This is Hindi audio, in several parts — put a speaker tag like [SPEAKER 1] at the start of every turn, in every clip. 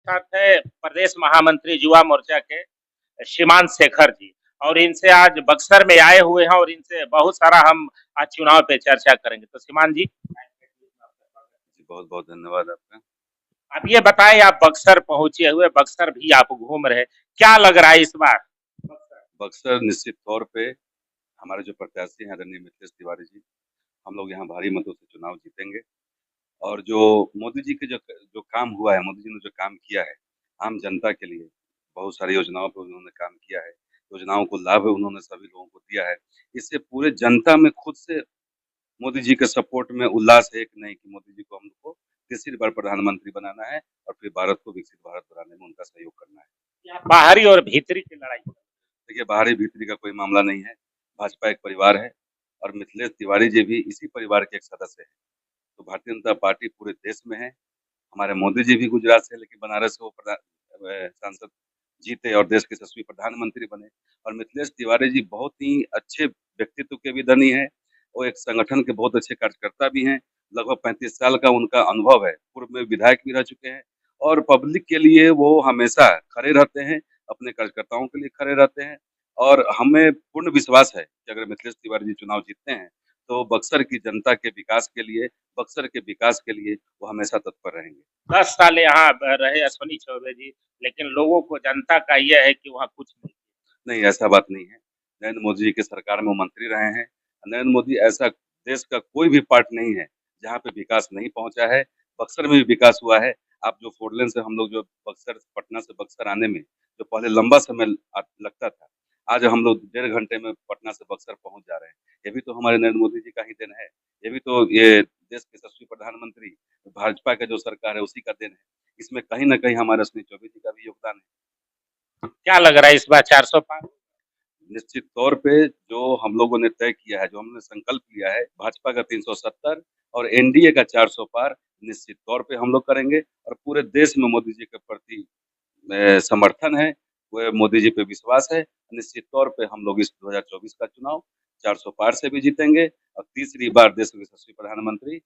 [SPEAKER 1] साथ है प्रदेश महामंत्री युवा मोर्चा के श्रीमान शेखर जी और इनसे आज बक्सर में आए हुए हैं और इनसे बहुत सारा हम आज चुनाव पे चर्चा करेंगे। तो श्रीमान जी,
[SPEAKER 2] जी, बहुत-बहुत धन्यवाद आपका।
[SPEAKER 1] आप ये बताएं, आप बक्सर पहुंचे हुए, बक्सर भी आप घूम रहे, क्या लग रहा है इस बार?
[SPEAKER 2] बक्सर निश्चित तौर पे हमारे जो प्रत्याशी हैं आदरणीय मिथिलेश तिवारी जी, हम लोग यहाँ भारी मतों से चुनाव जीतेंगे और जो मोदी जी के जो काम हुआ है, मोदी जी ने जो काम किया है, आम जनता के लिए बहुत सारी योजनाओं पे उन्होंने काम किया है, योजनाओं को लाभ उन्होंने सभी लोगों को दिया है। इससे पूरे जनता में खुद से मोदी जी के सपोर्ट में उल्लास है कि नहीं कि मोदी जी को हम लोग को तीसरी बार प्रधानमंत्री बनाना है और फिर भारत को विकसित भारत बनाने में उनका सहयोग करना है।
[SPEAKER 1] क्या बाहरी और भीतरी की लड़ाई?
[SPEAKER 2] देखिए, बाहरी-भीतरी का कोई मामला नहीं है। भाजपा एक परिवार है और मिथिलेश तिवारी जी भी इसी परिवार के एक सदस्य हैं। तो भारतीय जनता पार्टी पूरे देश में है। हमारे मोदी जी भी गुजरात से लेके बनारस से वो सांसद जीते और देश के यशस्वी प्रधानमंत्री बने और मिथिलेश तिवारी जी बहुत ही अच्छे व्यक्तित्व के भी धनी हैं। वो एक संगठन के बहुत अच्छे कार्यकर्ता भी हैं। लगभग 35 साल का उनका अनुभव है। पूर्व में विधायक भी रह चुके हैं और पब्लिक के लिए वो हमेशा खड़े रहते हैं, अपने कार्यकर्ताओं के लिए खड़े रहते हैं और हमें पूर्ण विश्वास है कि अगर मिथिलेश तिवारी जी चुनाव जीतते हैं, तो बक्सर की जनता के विकास के लिए, बक्सर के विकास के लिए वो हमेशा तत्पर रहेंगे।
[SPEAKER 1] 10 साल यहाँ रहे अश्विनी चौबे जी, लेकिन लोगों को, जनता का यह है कि वहाँ कुछ नहीं।
[SPEAKER 2] नहीं, ऐसा बात नहीं है। नरेंद्र मोदी जी की सरकार में वो मंत्री रहे हैं। नरेंद्र मोदी ऐसा देश का कोई भी पार्ट नहीं है, जहाँ पे विकास नहीं पहुँचा है। बक्सर में भी विकास हुआ है। आप जो 4 लेन से हम लोग जो बक्सर पटना से बक्सर आने में जो पहले लंबा समय लगता था, आज हम लोग डेढ़ घंटे में पटना से बक्सर पहुँच जा रहे हैं। ये भी तो हमारे नरेंद्र मोदी जी का ही देन है। ये भी तो ये देश के यशस्वी प्रधानमंत्री भाजपा का जो सरकार है, उसी का देन है। इसमें कहीं न कहीं हमारे अश्विनी चौबे जी का भी योगदान है।
[SPEAKER 1] क्या लग रहा है इस बार 400 पार?
[SPEAKER 2] निश्चित तौर पे जो हम लोगों ने तय किया है, जो हमने संकल्प लिया है, भाजपा का 370 और एनडीए का 400 पार निश्चित तौर पे हम लोग करेंगे और पूरे देश में मोदी जी के प्रति समर्थन है, वो मोदी जी पे विश्वास है। निश्चित तौर पे हम लोग इस 2024 का चुनाव 400 पार से भी जीतेंगे और तीसरी बार देश के यशस्वी प्रधानमंत्री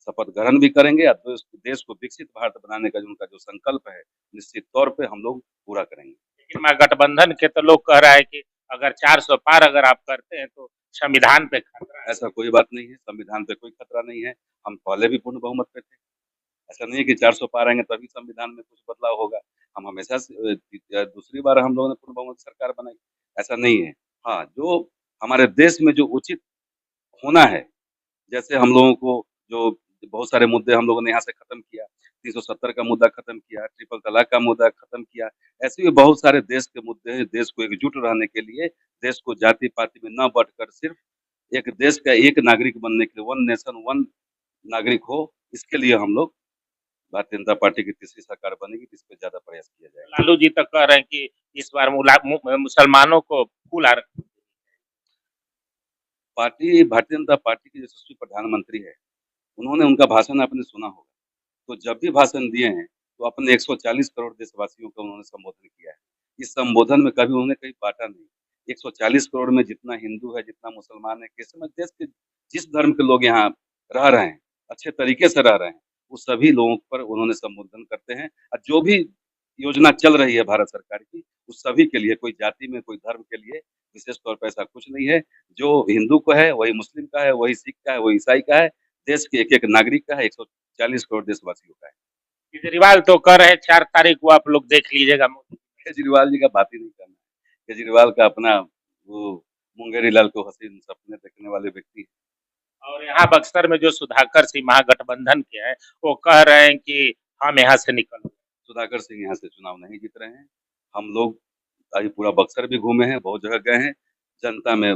[SPEAKER 2] शपथ ग्रहण भी करेंगे और देश को विकसित भारत बनाने का जो उनका जो संकल्प है, निश्चित तौर पे हम लोग पूरा करेंगे।
[SPEAKER 1] लेकिन गठबंधन के तो लोग कह रहा है कि अगर 400 पार अगर आप करते हैं तो संविधान पे खतरा है।
[SPEAKER 2] ऐसा कोई बात नहीं है, संविधान पे कोई खतरा नहीं है। हम पहले भी पूर्ण बहुमत पे थे। ऐसा नहीं है कि 400 पार आएँगे तभी संविधान में कुछ बदलाव होगा। हम हमेशा से दूसरी बार हम लोगों ने पूर्ण बहुमत की सरकार बनाई, ऐसा नहीं है। हाँ, जो हमारे देश में जो उचित होना है, जैसे हम लोगों को जो बहुत सारे मुद्दे हम लोगों ने यहाँ से खत्म किया, 370 का मुद्दा खत्म किया, ट्रिपल तलाक का मुद्दा खत्म किया। ऐसे भी बहुत सारे देश के मुद्दे हैं, देश को एकजुट रहने के लिए, देश को जाति-पाति में ना बँटकर सिर्फ़ एक देश का एक नागरिक बनने के लिए, वन नेशन वन नागरिक हो, इसके लिए हम लोग भारतीय जनता पार्टी की तीसरी सरकार बनेगी, तो इस पे ज़्यादा प्रयास किया जाएगा।
[SPEAKER 1] लालू जी तो कह रहे हैं कि इस बार मुसलमानों को फुल आरक्षण।
[SPEAKER 2] भारतीय जनता पार्टी के यशस्वी प्रधानमंत्री है, उन्होंने उनका भाषण आपने सुना होगा। तो जब भी भाषण दिए हैं, तो अपने 140 करोड़ देशवासियों का उन्होंने संबोधन किया है। इस संबोधन में कभी उन्होंने कहीं बाँटा नहीं। 140 करोड़ में जितना हिंदू है, जितना मुसलमान है, किस समय देश के जिस धर्म के लोग यहाँ रह रहे हैं, अच्छे तरीके से रह रहे हैं, वो सभी लोगों पर उन्होंने संबोधन करते हैं और जो भी योजना चल रही है भारत सरकार की, उस सभी के लिए कोई जाति में, कोई धर्म के लिए विशेष तौर पे ऐसा कुछ नहीं है। जो हिंदू का है, वही मुस्लिम का है, वही सिख का है, वही ईसाई का है, देश के एक-एक नागरिक का है, 140 करोड़ देशवासियों का है।
[SPEAKER 1] केजरीवाल तो कह रहे हैं 4 तारीख को आप लोग देख लीजिएगा मोदी।
[SPEAKER 2] केजरीवाल जी का बात ही नहीं करना है। केजरीवाल का अपना वो मुंगेरी लाल को हसीन सपने देखने वाले व्यक्ति हैं।
[SPEAKER 1] और यहाँ बक्सर में जो सुधाकर सिंह महागठबंधन के हैं, वो कह रहे हैं कि हम यहाँ से निकल।
[SPEAKER 2] सुधाकर सिंह यहाँ से चुनाव नहीं जीत रहे हैं। हम लोग अभी पूरा बक्सर भी घूमे हैं, बहुत जगह गए हैं। जनता में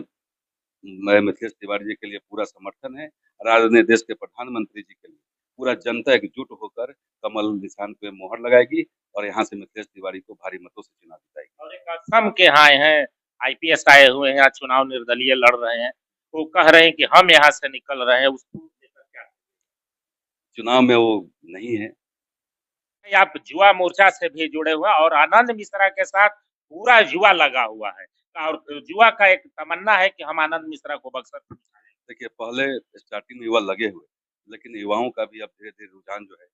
[SPEAKER 2] मैं मिथिलेश तिवारी जी के लिए पूरा समर्थन है और आदरणीय देश के प्रधानमंत्री जी के लिए पूरा जनता एकजुट होकर कमल निशान पे मोहर लगाएगी और यहाँ से मिथिलेश तिवारी को भारी मतों से चुनाव जिताएगी।
[SPEAKER 1] और एक असम के यहाँ आए हैं, आईपीएस आए हुए हैं, यहाँ चुनाव निर्दलीय लड़ रहे हैं, वो कह रहे हैं कि हम यहाँ से निकल रहे हैं, उसको लेकर क्या?
[SPEAKER 2] चुनाव में वो नहीं है।
[SPEAKER 1] आप युवा मोर्चा से भी जुड़े हुए हैं और आनंद मिश्रा के साथ पूरा युवा लगा हुआ है और युवा का एक तमन्ना है कि हम आनंद मिश्रा को बक्सर से जिताएं।
[SPEAKER 2] देखिए पहले स्टार्टिंग में युवा लगे हुए, लेकिन युवाओं का भी अब धीरे-धीरे रुझान जो है,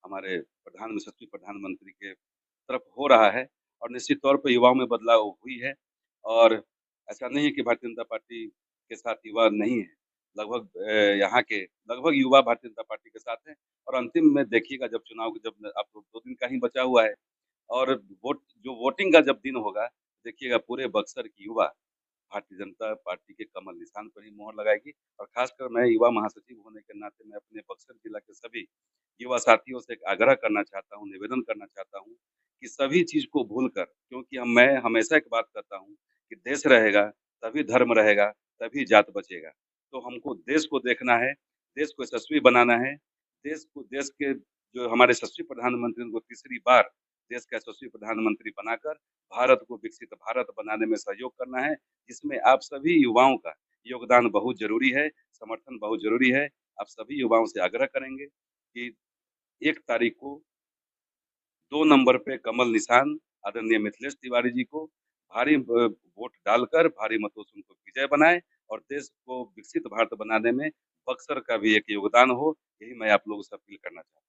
[SPEAKER 2] हमारे यशस्वी प्रधानमंत्री के तरफ हो रहा है और निश्चित तौर पे युवाओं में बदलाव हुई है और ऐसा नहीं है कि भारतीय जनता पार्टी के साथ युवा नहीं है। लगभग यहाँ के लगभग युवा भारतीय जनता पार्टी के साथ हैं और अंतिम में देखिएगा जब चुनाव जब अब तो 2 दिन का ही बचा हुआ है और वोटिंग का जब दिन होगा, देखिएगा पूरे बक्सर की युवा भारतीय जनता पार्टी के कमल निशान पर ही मोहर लगाएगी और खासकर मैं युवा महासचिव होने के नाते मैं अपने बक्सर जिला के सभी युवा साथियों से एक आग्रह करना चाहता हूँ, निवेदन करना चाहता हूँ कि सभी चीज़ को भूलकर क्योंकि मैं हमेशा एक बात कहता हूँ कि देश रहेगा, तभी धर्म रहेगा, तभी जात बचेगा। तो हमको देश को देखना है, देश को यशस्वी बनाना है, देश के जो हमारे यशस्वी प्रधानमंत्री उनको तीसरी बार देश का यशस्वी प्रधानमंत्री बनाकर भारत को विकसित भारत बनाने में सहयोग करना है, जिसमें आप सभी युवाओं का योगदान बहुत ज़रूरी है, समर्थन बहुत ज़रूरी है। आप सभी युवाओं से आग्रह करेंगे कि 1 तारीख को 2 नंबर पे कमल निशान आदरणीय मिथिलेश तिवारी जी को भारी वोट डालकर भारी मतों से उनको विजय बनाएँ और देश को विकसित भारत बनाने में बक्सर का भी एक योगदान हो, यही मैं आप लोगों से अपील करना चाहता हूँ।